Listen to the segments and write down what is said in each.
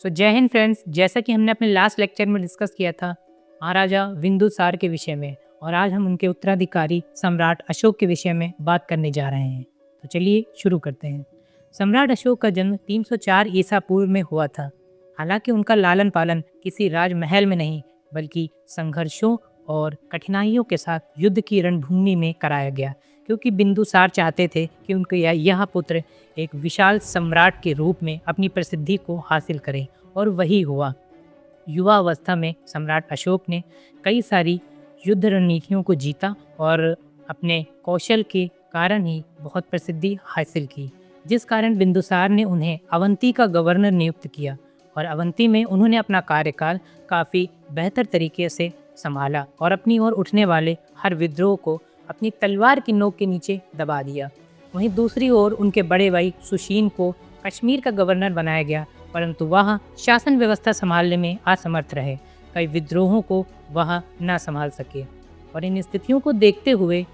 जय हिंद फ्रेंड्स। जैसा कि हमने अपने लास्ट लेक्चर में डिस्कस किया था महाराजा बिंदुसार के विषय में, और आज हम उनके उत्तराधिकारी सम्राट अशोक के विषय में बात करने जा रहे हैं। तो चलिए शुरू करते हैं। सम्राट अशोक का जन्म 304 ईसा पूर्व में हुआ था। हालांकि उनका लालन पालन किसी राजमहल में नहीं बल्कि संघर्षों और कठिनाइयों के साथ युद्ध की रणभूमि में कराया गया, क्योंकि बिंदुसार चाहते थे कि उनके यह पुत्र एक विशाल सम्राट के रूप में अपनी प्रसिद्धि को हासिल करें, और वही हुआ। युवा अवस्था में सम्राट अशोक ने कई सारी युद्ध रणनीतियों को जीता और अपने कौशल के कारण ही बहुत प्रसिद्धि हासिल की, जिस कारण बिंदुसार ने उन्हें अवंती का गवर्नर नियुक्त किया, और अवंती में उन्होंने अपना कार्यकाल काफ़ी बेहतर तरीके से संभाला और अपनी ओर उठने वाले हर विद्रोह को अपनी तलवार की नोक के नीचे दबा दिया। वहीं दूसरी ओर उनके बड़े भाई सुशीन को कश्मीर का गवर्नर बनाया गया, परंतु वह शासन व्यवस्था संभालने में असमर्थ रहे। कई विद्रोहों को वह न संभाल सके, और इन स्थितियों को देखते हुए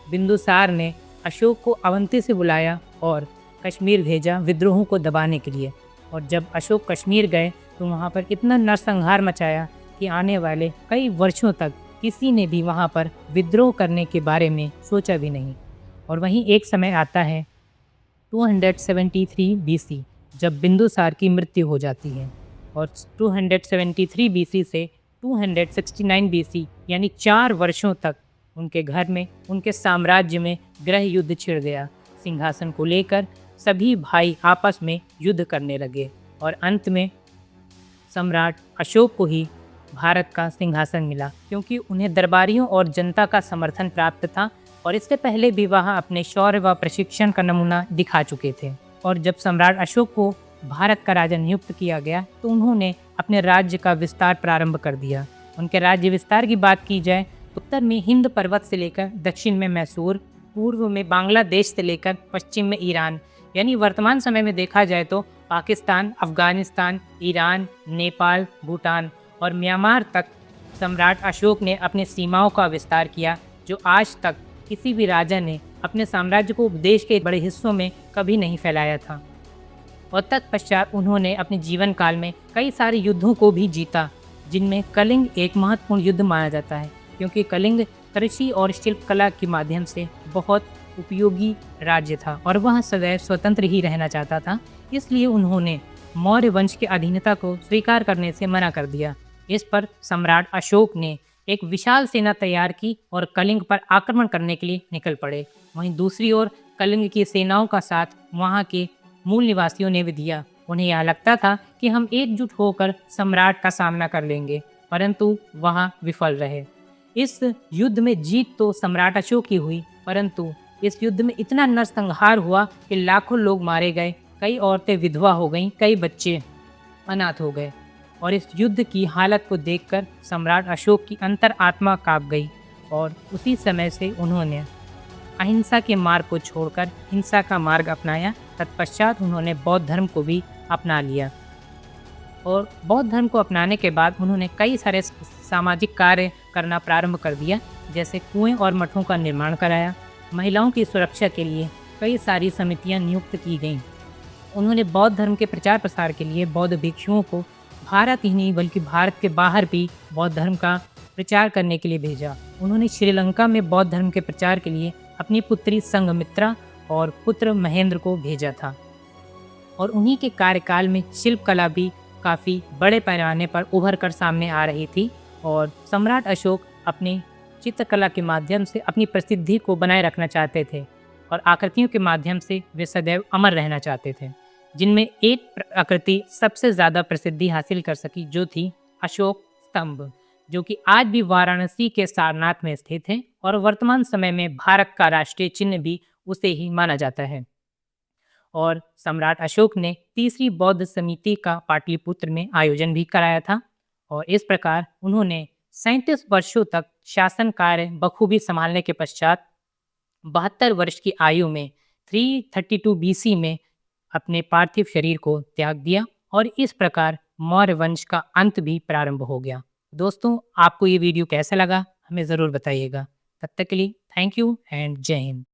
बिंदुसार ने अशोक को अवंती से बुलाया और कश्मीर भेजा विद्रोहों को दबाने के लिए। और जब अशोक कश्मीर गए तो वहाँ पर इतना नरसंहार मचाया कि आने वाले कई वर्षों तक किसी ने भी वहाँ पर विद्रोह करने के बारे में सोचा भी नहीं। और वहीं एक समय आता है 273 BC, जब बिंदुसार की मृत्यु हो जाती है, और 273 BC से 269 BC यानी 4 वर्षों तक उनके घर में, उनके साम्राज्य में गृह युद्ध छिड़ गया। सिंहासन को लेकर सभी भाई आपस में युद्ध करने लगे, और अंत में सम्राट अशोक को ही भारत का सिंहासन मिला, क्योंकि उन्हें दरबारियों और जनता का समर्थन प्राप्त था, और इससे पहले भी वह अपने शौर्य व प्रशिक्षण का नमूना दिखा चुके थे। और जब सम्राट अशोक को भारत का राजा नियुक्त किया गया तो उन्होंने अपने राज्य का विस्तार प्रारंभ कर दिया। उनके राज्य विस्तार की बात की जाए तो उत्तर में हिंद पर्वत से लेकर दक्षिण में मैसूर, पूर्व में बांग्लादेश से लेकर पश्चिम में ईरान, यानी वर्तमान समय में देखा जाए तो पाकिस्तान, अफगानिस्तान, ईरान, नेपाल, भूटान और म्यांमार तक सम्राट अशोक ने अपने सीमाओं का विस्तार किया, जो आज तक किसी भी राजा ने अपने साम्राज्य को देश के बड़े हिस्सों में कभी नहीं फैलाया था। और तत्पश्चात उन्होंने अपने जीवन काल में कई सारे युद्धों को भी जीता, जिनमें कलिंग एक महत्वपूर्ण युद्ध माना जाता है, क्योंकि कलिंग कृषि और शिल्पकला के माध्यम से बहुत उपयोगी राज्य था और वह सदैव स्वतंत्र ही रहना चाहता था। इसलिए उन्होंने मौर्य वंश की अधीनता को स्वीकार करने से मना कर दिया। इस पर सम्राट अशोक ने एक विशाल सेना तैयार की और कलिंग पर आक्रमण करने के लिए निकल पड़े। वहीं दूसरी ओर कलिंग की सेनाओं का साथ वहां के मूल निवासियों ने भी दिया। उन्हें यह लगता था कि हम एकजुट होकर सम्राट का सामना कर लेंगे, परंतु वह विफल रहे। इस युद्ध में जीत तो सम्राट अशोक की हुई, परंतु इस युद्ध में इतना नरसंहार हुआ कि लाखों लोग मारे गए, कई औरतें विधवा हो गईं, कई बच्चे अनाथ हो गए। और इस युद्ध की हालत को देखकर सम्राट अशोक की अंतर आत्मा कांप गई, और उसी समय से उन्होंने अहिंसा के मार्ग को छोड़कर हिंसा का मार्ग अपनाया। तत्पश्चात उन्होंने बौद्ध धर्म को भी अपना लिया, और बौद्ध धर्म को अपनाने के बाद उन्होंने कई सारे सामाजिक कार्य करना प्रारंभ कर दिया, जैसे कुएं और मठों का निर्माण कराया। महिलाओं की सुरक्षा के लिए कई सारी समितियां नियुक्त की गईं। उन्होंने बौद्ध धर्म के प्रचार प्रसार के लिए बौद्ध भिक्षुओं को भारत ही नहीं बल्कि भारत के बाहर भी बौद्ध धर्म का प्रचार करने के लिए भेजा। उन्होंने श्रीलंका में बौद्ध धर्म के प्रचार के लिए अपनी पुत्री संघमित्रा और पुत्र महेंद्र को भेजा था। और उन्हीं के कार्यकाल में शिल्पकला भी काफ़ी बड़े पैमाने पर उभर कर सामने आ रही थी, और सम्राट अशोक अपनी चित्रकला के माध्यम से अपनी प्रसिद्धि को बनाए रखना चाहते थे, और आकृतियों के माध्यम से वे सदैव अमर रहना चाहते थे, जिनमें एक आकृति सबसे ज़्यादा प्रसिद्धि हासिल कर सकी, जो थी अशोक स्तंभ, जो कि आज भी वाराणसी के सारनाथ में स्थित है, और वर्तमान समय में भारत का राष्ट्रीय चिन्ह भी उसे ही माना जाता है। और सम्राट अशोक ने तीसरी बौद्ध समिति का पाटलिपुत्र में आयोजन भी कराया था, और इस प्रकार उन्होंने 37 वर्षों तक शासन कार्य बखूबी संभालने के पश्चात 72 वर्ष की आयु में 332 BC में अपने पार्थिव शरीर को त्याग दिया, और इस प्रकार मौर्य वंश का अंत भी प्रारंभ हो गया। दोस्तों, आपको ये वीडियो कैसा लगा हमें ज़रूर बताइएगा। तब तक के लिए थैंक यू एंड जय हिंद।